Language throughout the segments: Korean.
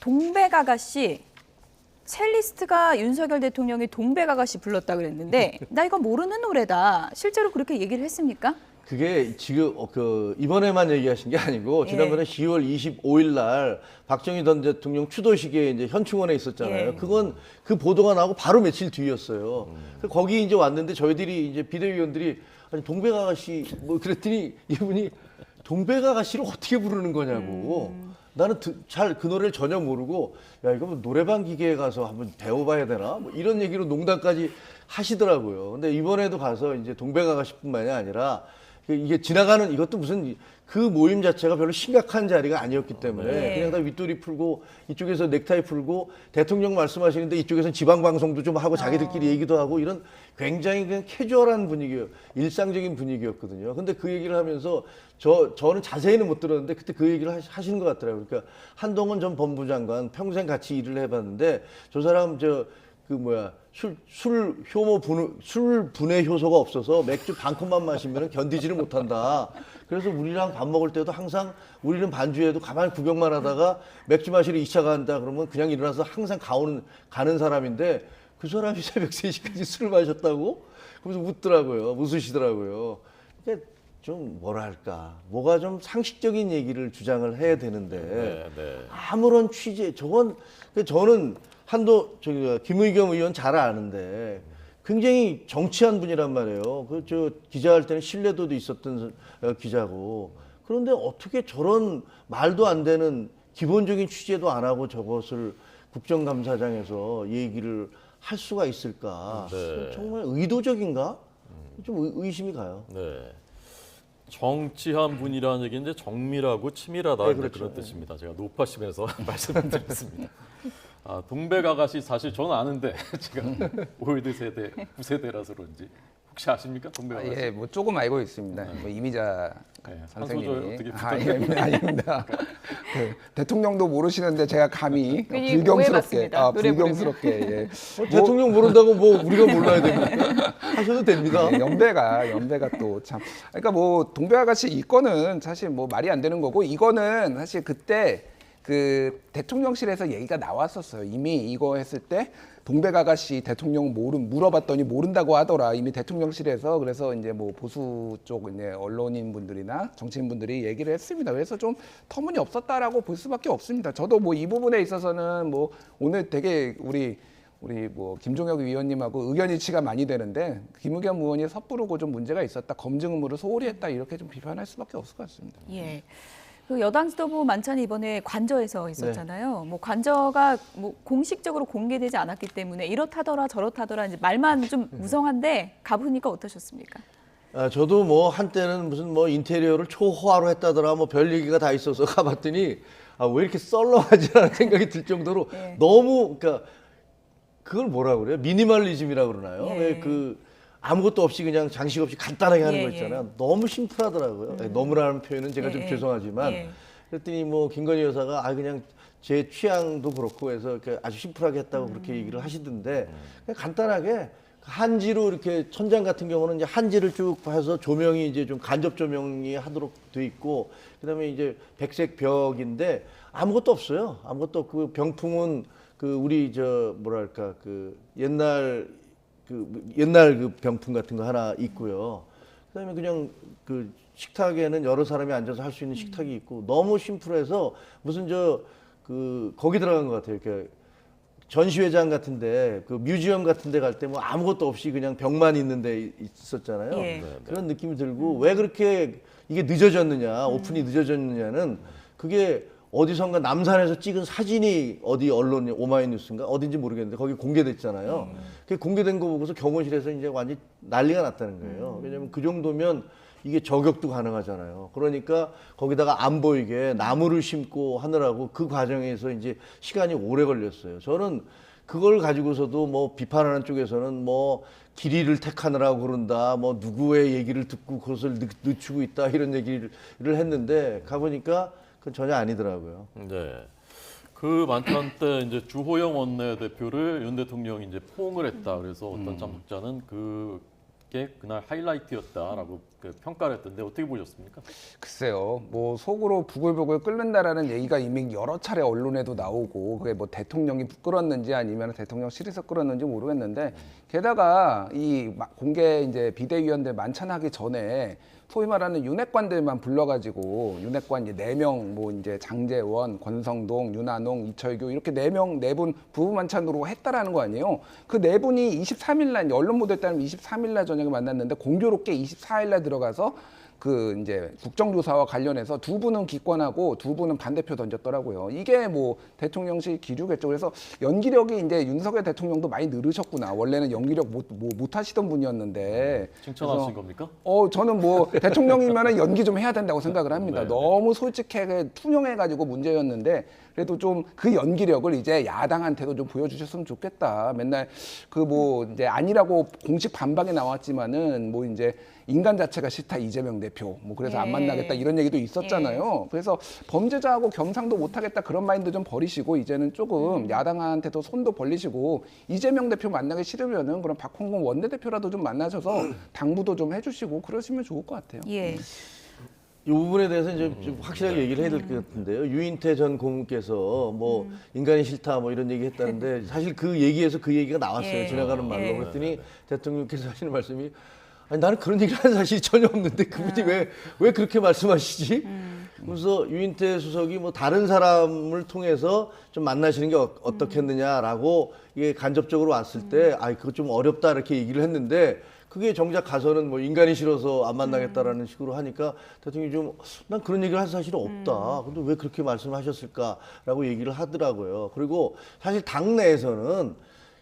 동백아가씨 첼리스트가 윤석열 대통령이 동백아가씨 불렀다 그랬는데 나 이거 모르는 노래다. 실제로 그렇게 얘기를 했습니까? 그게 지금 이번에만 얘기하신 게 아니고 지난번에 10월 25일 날 박정희 전 대통령 추도식에 이제 현충원에 있었잖아요. 그건 그 보도가 나오고 바로 며칠 뒤였어요. 거기 이제 왔는데 저희들이 이제 비대위원들이 아니 동백아가씨 뭐 그랬더니 이분이 동백아가씨를 어떻게 부르는 거냐고. 나는 잘 그 노래를 전혀 모르고 야 이거 뭐 노래방 기계에 가서 한번 배워봐야 되나 뭐 이런 얘기로 농담까지 하시더라고요. 근데 이번에도 가서 이제 동백아가씨뿐만이 아니라 이게 지나가는 이것도 무슨 그 모임 자체가 별로 심각한 자리가 아니었기 때문에 그냥 다 윗도리 풀고 이쪽에서 넥타이 풀고 대통령 말씀하시는데 이쪽에서는 지방 방송도 좀 하고 자기들끼리 얘기도 하고 이런 굉장히 그냥 캐주얼한 분위기예요. 일상적인 분위기였거든요. 근데 그 얘기를 하면서 저는 자세히는 못 들었는데 그때 그 얘기를 하시는 것 같더라고요. 그러니까 한동훈 전 법무장관 평생 같이 일을 해봤는데 저 사람 술 분해 효소가 없어서 맥주 반 컵만 마시면 견디지를 못한다. 그래서 우리랑 밥 먹을 때도 항상 우리는 반주에도 가만히 구경만 하다가 맥주 마시러 2차 간다 그러면 그냥 일어나서 항상 가는 사람인데 그 사람이 새벽 3시까지 술을 마셨다고? 그래서 웃으시더라고요. 그러니까 좀 뭐랄까 뭐가 좀 상식적인 얘기를 주장을 해야 되는데 아무런 취재 저는 김의겸 의원 잘 아는데 굉장히 정치한 분이란 말이에요. 기자할 때는 신뢰도도 있었던 기자고. 그런데 어떻게 저런 말도 안 되는 기본적인 취재도 안 하고 저것을 국정감사장에서 얘기를 할 수가 있을까? 정말 의도적인가? 좀 의심이 가요. 네. 정치한 분이라는 얘기인데 정밀하고 치밀하다 그렇죠. 그런 뜻입니다. 제가 노파심에서 말씀드렸습니다. 동백아가씨 사실 저는 아는데 제가 올드 세대, 9세대라서 그런지 혹시 아십니까? 동백아가씨? 예, 뭐 조금 알고 있습니다. 뭐 이미자 선생님이. 한 소절 어떻게 예, 아닙니다. 대통령도 모르시는데 제가 감히 괜히 불경스럽게, 오해받습니다. 노래 불경스럽게. 예. 대통령 모른다고 뭐 우리가 몰라야 됩니까? 하셔도 됩니다. 네, 연배가 또 참. 그러니까 뭐 동백아가씨 이거는 사실 뭐 말이 안 되는 거고 이거는 사실 그때 그 대통령실에서 얘기가 나왔었어요. 이미 이거 했을 때 동백아가씨 대통령 물어봤더니 모른다고 하더라. 이미 대통령실에서. 그래서 이제 뭐 보수 쪽 이제 언론인 분들이나 정치인 분들이 얘기를 했습니다. 그래서 좀 터무니없었다라고 볼 수밖에 없습니다. 저도 뭐 이 부분에 있어서는 뭐 오늘 되게 우리 뭐 김종혁 위원님하고 의견 일치가 많이 되는데 김의겸 의원이 섣부르고 좀 문제가 있었다. 검증 의무를 소홀히 했다. 이렇게 좀 비판할 수밖에 없을 것 같습니다. 예. 그 여당 지도부 만찬이 이번에 관저에서 있었잖아요. 뭐 관저가 뭐 공식적으로 공개되지 않았기 때문에 이렇다더라 저렇다더라 이제 말만 좀 무성한데 가보니까 어떠셨습니까? 저도 뭐 한때는 무슨 뭐 인테리어를 초호화로 했다더라 뭐 별 얘기가 다 있어서 가봤더니 왜 이렇게 썰렁하지라는 생각이 들 정도로 너무 그러니까 그걸 뭐라 그래요? 미니멀리즘이라고 그러나요? 왜 아무것도 없이 그냥 장식 없이 간단하게 하는 거 있잖아요. 너무 심플하더라고요. 너무라는 표현은 제가 좀 죄송하지만 그랬더니 뭐 김건희 여사가 그냥 제 취향도 그렇고 해서 아주 심플하게 했다고 그렇게 얘기를 하시던데 그냥 간단하게 한지로 이렇게 천장 같은 경우는 이제 한지를 쭉 해서 조명이 이제 좀 간접 조명이 하도록 돼 있고 그다음에 이제 백색 벽인데 아무것도 없어요. 아무것도 없고 병풍은 우리 뭐랄까 옛날 그 병풍 같은 거 하나 있고요. 그다음에 그냥 식탁에는 여러 사람이 앉아서 할 수 있는 식탁이 있고 너무 심플해서 무슨 거기 들어간 것 같아요. 이렇게 전시회장 같은데 뮤지엄 같은데 갈 때 뭐 아무것도 없이 그냥 벽만 있는데 있었잖아요. 그런 느낌이 들고 왜 그렇게 이게 늦어졌느냐, 오픈이 늦어졌느냐는 그게 어디선가 남산에서 찍은 사진이 어디 언론 오마이뉴스인가 어딘지 모르겠는데 거기 공개됐잖아요. 그 공개된 거 보고서 경호실에서 이제 완전 난리가 났다는 거예요. 왜냐면 그 정도면 이게 저격도 가능하잖아요. 그러니까 거기다가 안 보이게 나무를 심고 하느라고 그 과정에서 이제 시간이 오래 걸렸어요. 저는 그걸 가지고서도 뭐 비판하는 쪽에서는 뭐 길이를 택하느라고 그런다, 뭐 누구의 얘기를 듣고 그것을 늦추고 있다 이런 얘기를 했는데 가보니까 그건 전혀 아니더라고요. 네. 그 만찬 때 이제 주호영 원내대표를 윤 대통령이 이제 포옹을 했다. 그래서 어떤 참석자는 그게 게 그날 하이라이트였다라고 그 평가를 했던데 어떻게 보셨습니까? 글쎄요, 뭐 속으로 부글부글 끓는다라는 얘기가 이미 여러 차례 언론에도 나오고 그게 뭐 대통령이 끌었는지 아니면 대통령실에서 끌었는지 모르겠는데 게다가 이 공개 이제 비대위원들 만찬하기 전에 소위 말하는 윤핵관들만 불러가지고 윤핵관 이제 4명 뭐 이제 장제원, 권성동, 윤한홍, 이철규 이렇게 4명 4분 부부 만찬으로 했다라는 거 아니에요? 그 4분이 23일 날 언론 보도에 따르면 23일 날 저녁에 만났는데 공교롭게 24일 날 들어가서 그 이제 국정조사와 관련해서 2분은 기권하고 2분은 반대표 던졌더라고요. 이게 뭐 대통령실 기류겠죠. 그래서 연기력이 이제 윤석열 대통령도 많이 늘으셨구나. 원래는 연기력 못 하시던 분이었는데. 칭찬하신 그래서 겁니까? 저는 뭐 대통령이면은 연기 좀 해야 된다고 생각을 합니다. 네. 너무 솔직하게 투명해가지고 문제였는데 그래도 좀 그 연기력을 이제 야당한테도 좀 보여주셨으면 좋겠다. 맨날 그 뭐 이제 아니라고 공식 반박이 나왔지만은 뭐 이제 인간 자체가 싫다 이재명 대표 뭐 그래서 안 예. 만나겠다 이런 얘기도 있었잖아요. 그래서 범죄자하고 겸상도 못하겠다 그런 마인드 좀 버리시고 이제는 조금 야당한테도 손도 벌리시고 이재명 대표 만나기 싫으면은 그럼 박홍근 원내대표라도 좀 만나셔서 당부도 좀 해주시고 그러시면 좋을 것 같아요. 예. 이 부분에 대해서 이제 좀 확실하게 얘기를 해야 될 것 같은데요. 유인태 전 고문께서 뭐 인간이 싫다 뭐 이런 얘기 했다는데 사실 그 얘기에서 그 얘기가 나왔어요. 예. 지나가는 말로. 예. 그랬더니 대통령께서 하시는 말씀이 아니 나는 그런 얘기를 한 사실이 전혀 없는데 그분이 왜 그렇게 말씀하시지? 그래서 유인태 수석이 뭐 다른 사람을 통해서 좀 만나시는 게 어떻겠느냐라고 이게 간접적으로 왔을 때 아 그거 좀 어렵다 이렇게 얘기를 했는데 그게 정작 가서는 뭐 인간이 싫어서 안 만나겠다라는 식으로 하니까 대통령이 좀 난 그런 얘기를 한 사실이 없다. 근데 왜 그렇게 말씀하셨을까라고 얘기를 하더라고요. 그리고 사실 당내에서는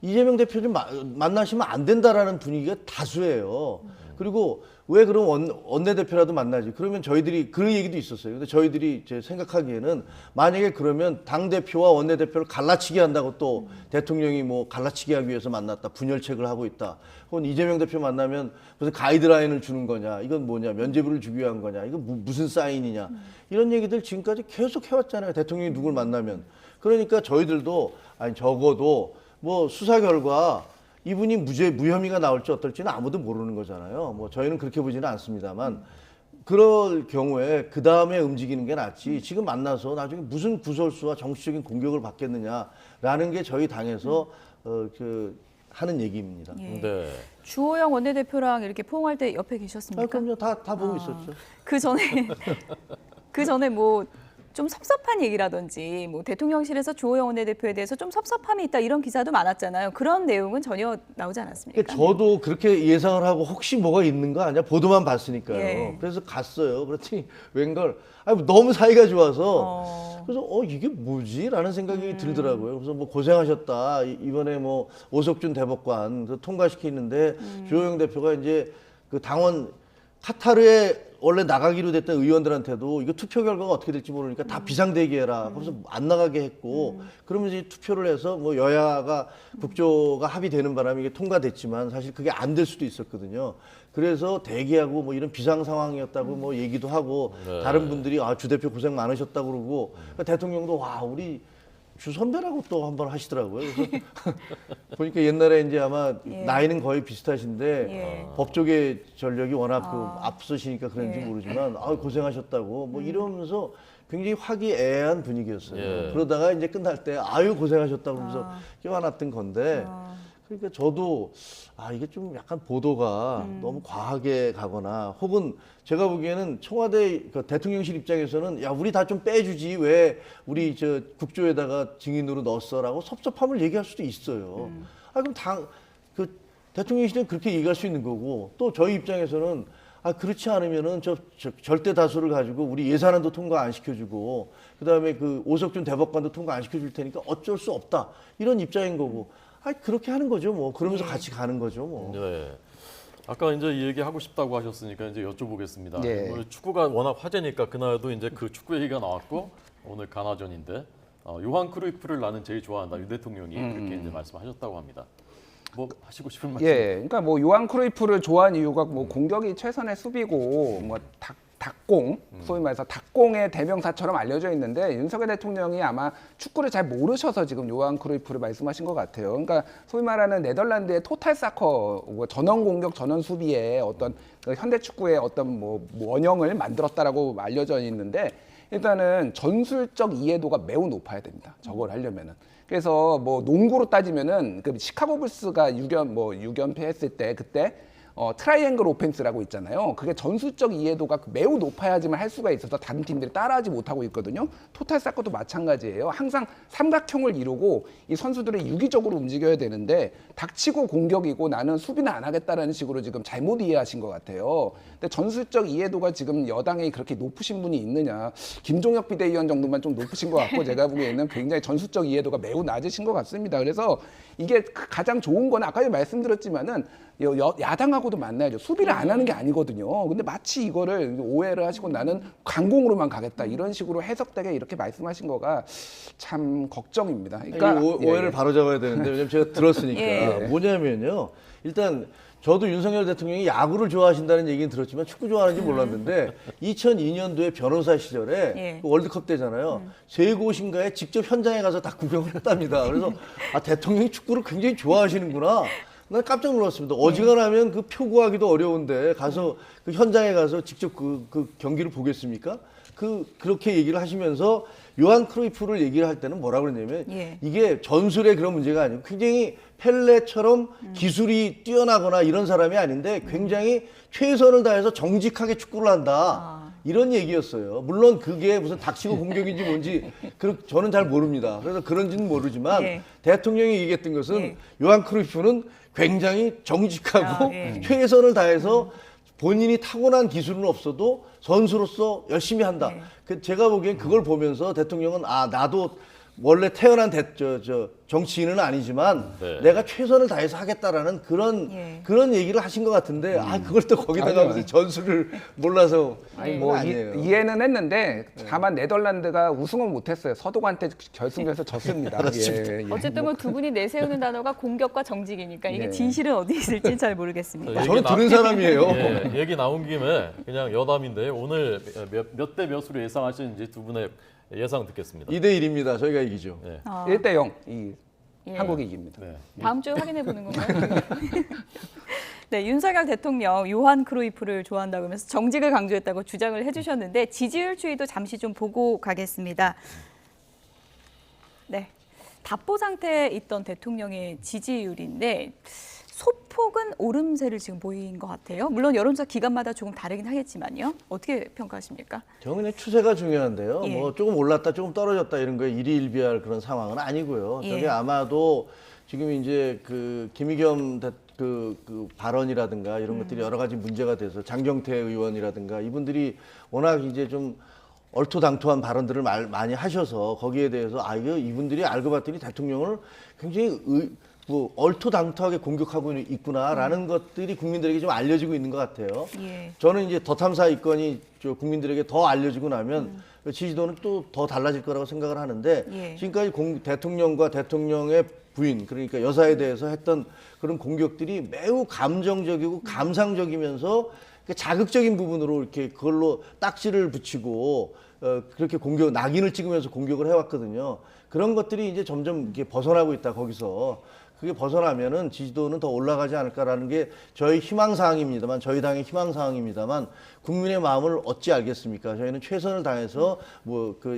이재명 대표 좀 만나시면 안 된다라는 분위기가 다수예요. 그리고 왜 그럼 원내대표라도 만나지? 그러면 저희들이 그런 얘기도 있었어요. 근데 저희들이 이제 생각하기에는 만약에 그러면 당대표와 원내대표를 갈라치기 한다고 또 대통령이 뭐 갈라치기 하기 위해서 만났다. 분열책을 하고 있다. 혹은 이재명 대표 만나면 무슨 가이드라인을 주는 거냐. 이건 뭐냐. 면죄부를 주기 위한 거냐. 이건 무슨 사인이냐. 이런 얘기들 지금까지 계속 해왔잖아요. 대통령이 누굴 만나면. 그러니까 저희들도 아니 적어도 뭐 수사 결과 이분이 무혐의가 나올지 어떨지는 아무도 모르는 거잖아요. 뭐 저희는 그렇게 보지는 않습니다만 그럴 경우에 그 다음에 움직이는 게 낫지. 지금 만나서 나중에 무슨 구설수와 정치적인 공격을 받겠느냐라는 게 저희 당에서 하는 얘기입니다. 예. 네. 주호영 원내대표랑 이렇게 포옹할 때 옆에 계셨습니까? 아, 그럼요. 다 보고 있었죠. 그 전에 뭐 좀 섭섭한 얘기라든지 뭐 대통령실에서 주호영 원내대표에 대해서 좀 섭섭함이 있다 이런 기사도 많았잖아요. 그런 내용은 전혀 나오지 않았습니까? 그러니까 저도 그렇게 예상을 하고 혹시 뭐가 있는 거 아니야? 보도만 봤으니까요. 예. 그래서 갔어요. 그랬더니 웬걸 너무 사이가 좋아서 그래서 이게 뭐지? 라는 생각이 들더라고요. 그래서 뭐 고생하셨다. 이번에 뭐 오석준 대법관 통과시키는데 주호영 대표가 이제 그 당원 카타르에 원래 나가기로 됐던 의원들한테도 이거 투표 결과가 어떻게 될지 모르니까 다 비상대기해라. 그래서 안 나가게 했고 그러면 이제 투표를 해서 뭐 여야가 국조가 합의되는 바람에 이게 통과됐지만 사실 그게 안 될 수도 있었거든요. 그래서 대기하고 뭐 이런 비상 상황이었다고 뭐 얘기도 하고 네. 다른 분들이 주 대표 고생 많으셨다고 그러고 그러니까 대통령도 와 우리 주 선배라고 또 한번 하시더라고요. 그래서 보니까 옛날에 이제 아마 예. 나이는 거의 비슷하신데 예. 법조계 전력이 워낙 앞서시니까 그런지 예. 모르지만 고생하셨다고 뭐 이러면서 굉장히 화기애애한 분위기였어요. 예. 그러다가 이제 끝날 때 아유 고생하셨다고 하면서 껴안았던 건데 그러니까 저도 이게 좀 약간 보도가 너무 과하게 가거나 혹은 제가 보기에는 청와대 대통령실 입장에서는 야 우리 다 좀 빼주지 왜 우리 저 국조에다가 증인으로 넣었어라고 섭섭함을 얘기할 수도 있어요. 그럼 그 대통령실은 그렇게 얘기할 수 있는 거고 또 저희 입장에서는 그렇지 않으면은 저 절대 다수를 가지고 우리 예산안도 통과 안 시켜주고 그다음에 그 오석준 대법관도 통과 안 시켜줄 테니까 어쩔 수 없다 이런 입장인 거고. 그렇게 하는 거죠, 뭐. 그러면서 같이 가는 거죠, 뭐. 네. 아까 이제 이 얘기 하고 싶다고 하셨으니까 이제 여쭤보겠습니다. 네. 뭐 축구가 워낙 화제니까 그날도 이제 그 축구 얘기가 나왔고 오늘 가나전인데 요한 크루이프를 나는 제일 좋아한다. 유 대통령이 그렇게 이제 말씀하셨다고 합니다. 뭐 하시고 싶은 말씀? 예, 그러니까 뭐 요한 크루이프를 좋아하는 이유가 뭐 공격이 최선의 수비고 뭐 닭공, 소위 말해서 닭공의 대명사처럼 알려져 있는데 윤석열 대통령이 아마 축구를 잘 모르셔서 지금 요한 크루이프를 말씀하신 것 같아요. 그러니까 소위 말하는 네덜란드의 토탈 사커, 뭐 전원 공격, 전원 수비의 어떤 그 현대 축구의 어떤 뭐 원형을 만들었다라고 알려져 있는데 일단은 전술적 이해도가 매우 높아야 됩니다. 저걸 하려면은. 그래서 뭐 농구로 따지면은 그 시카고 불스가 6연패 했을 때 그때 트라이앵글 오펜스라고 있잖아요. 그게 전술적 이해도가 매우 높아야지만 할 수가 있어서 다른 팀들이 따라하지 못하고 있거든요. 토탈 사커도 마찬가지예요. 항상 삼각형을 이루고 이 선수들이 유기적으로 움직여야 되는데 닥치고 공격이고 나는 수비는 안 하겠다라는 식으로 지금 잘못 이해하신 것 같아요. 근데 전술적 이해도가 지금 여당에 그렇게 높으신 분이 있느냐. 김종혁 비대위원 정도만 좀 높으신 것 같고 제가 보기에는 굉장히 전술적 이해도가 매우 낮으신 것 같습니다. 그래서 이게 가장 좋은 건 아까 말씀드렸지만은 야당하고도 만나야죠. 수비를 안 하는 게 아니거든요. 근데 마치 이거를 오해를 하시고 나는 강공으로만 가겠다 이런 식으로 해석되게 이렇게 말씀하신 거가 참 걱정입니다. 그러니까 오해를 바로잡아야 되는데 왜냐면 제가 들었으니까 예. 뭐냐면요. 일단 저도 윤석열 대통령이 야구를 좋아하신다는 얘기는 들었지만 축구 좋아하는지 몰랐는데 2002년도에 변호사 시절에 예. 그 월드컵 때잖아요. 세 곳인가에 직접 현장에 가서 다 구경을 했답니다. 그래서 아 대통령이 축구를 굉장히 좋아하시는구나. 난 깜짝 놀랐습니다. 어지간하면 그 표 구하기도 어려운데 가서 그 현장에 가서 직접 그 경기를 보겠습니까? 그렇게 얘기를 하시면서 요한 크루이프를 얘기를 할 때는 뭐라 그러냐면 예. 이게 전술의 그런 문제가 아니고 굉장히 펠레처럼 기술이 뛰어나거나 이런 사람이 아닌데 굉장히 최선을 다해서 정직하게 축구를 한다. 이런 얘기였어요. 물론 그게 무슨 닥치고 공격인지 뭔지 저는 잘 모릅니다. 그래서 그런지는 모르지만 예. 대통령이 얘기했던 것은 예. 요한 크루이프는 굉장히 정직하고 예. 최선을 다해서 본인이 타고난 기술은 없어도 선수로서 열심히 한다. 네. 제가 보기엔 그걸 보면서 대통령은 아 나도 원래 태어난 정치인은 아니지만 네. 내가 최선을 다해서 하겠다라는 예. 그런 얘기를 하신 것 같은데 아 그걸 또 거기다가 아니요. 무슨 전술을 몰라서 아니 그건 뭐 아니에요. 이해는 했는데 다만 네덜란드가 우승은 못했어요. 서도관한테 결승전에서 졌습니다. 예, 예. 어쨌든 뭐 두 분이 내세우는 단어가 공격과 정직이니까 이게 예. 진실은 어디 있을지 잘 모르겠습니다. 저는 들은 사람이에요. 예, 얘기 나온 김에 그냥 여담인데 오늘 몇 대 몇으로 예상하시는지 두 분의 예상 듣겠습니다. 2대1입니다. 저희가 이기죠. 네. 1대0 예. 한국이 이깁니다. 네. 다음 주에 확인해 보는 건가요? 네, 윤석열 대통령 요한 크루이프를 좋아한다고 하면서 정직을 강조했다고 주장을 해주셨는데 지지율 추이도 잠시 좀 보고 가겠습니다. 네, 답보 상태에 있던 대통령의 지지율인데 소폭은 오름세를 지금 보인 것 같아요. 물론 여론조사 기간마다 조금 다르긴 하겠지만요. 어떻게 평가하십니까? 저는 그냥 추세가 중요한데요. 예. 뭐 조금 올랐다, 조금 떨어졌다 이런 거에 일희일비할 그런 상황은 아니고요. 예. 저게 아마도 지금 이제 그 김의겸 그 발언이라든가 이런 것들이 여러 가지 문제가 돼서 장경태 의원이라든가 이분들이 워낙 이제 좀 얼토당토한 발언들을 많이 하셔서 거기에 대해서 아 이분들이 알고 봤더니 대통령을 굉장히 뭐 얼토당토하게 공격하고 있구나라는 것들이 국민들에게 좀 알려지고 있는 것 같아요. 예. 저는 이제 더 탐사 이건이 국민들에게 더 알려지고 나면 지지도는 또 더 달라질 거라고 생각을 하는데 예. 지금까지 대통령과 대통령의 부인 그러니까 여사에 대해서 했던 그런 공격들이 매우 감정적이고 감상적이면서 자극적인 부분으로 이렇게 그걸로 딱지를 붙이고 그렇게 낙인을 찍으면서 공격을 해왔거든요. 그런 것들이 이제 점점 이렇게 벗어나고 있다 거기서. 그게 벗어나면은 지지도는 더 올라가지 않을까라는 게 저희 희망사항입니다만, 저희 당의 희망사항입니다만, 국민의 마음을 어찌 알겠습니까? 저희는 최선을 다해서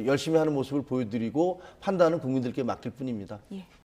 열심히 하는 모습을 보여드리고 판단은 국민들께 맡길 뿐입니다. 예.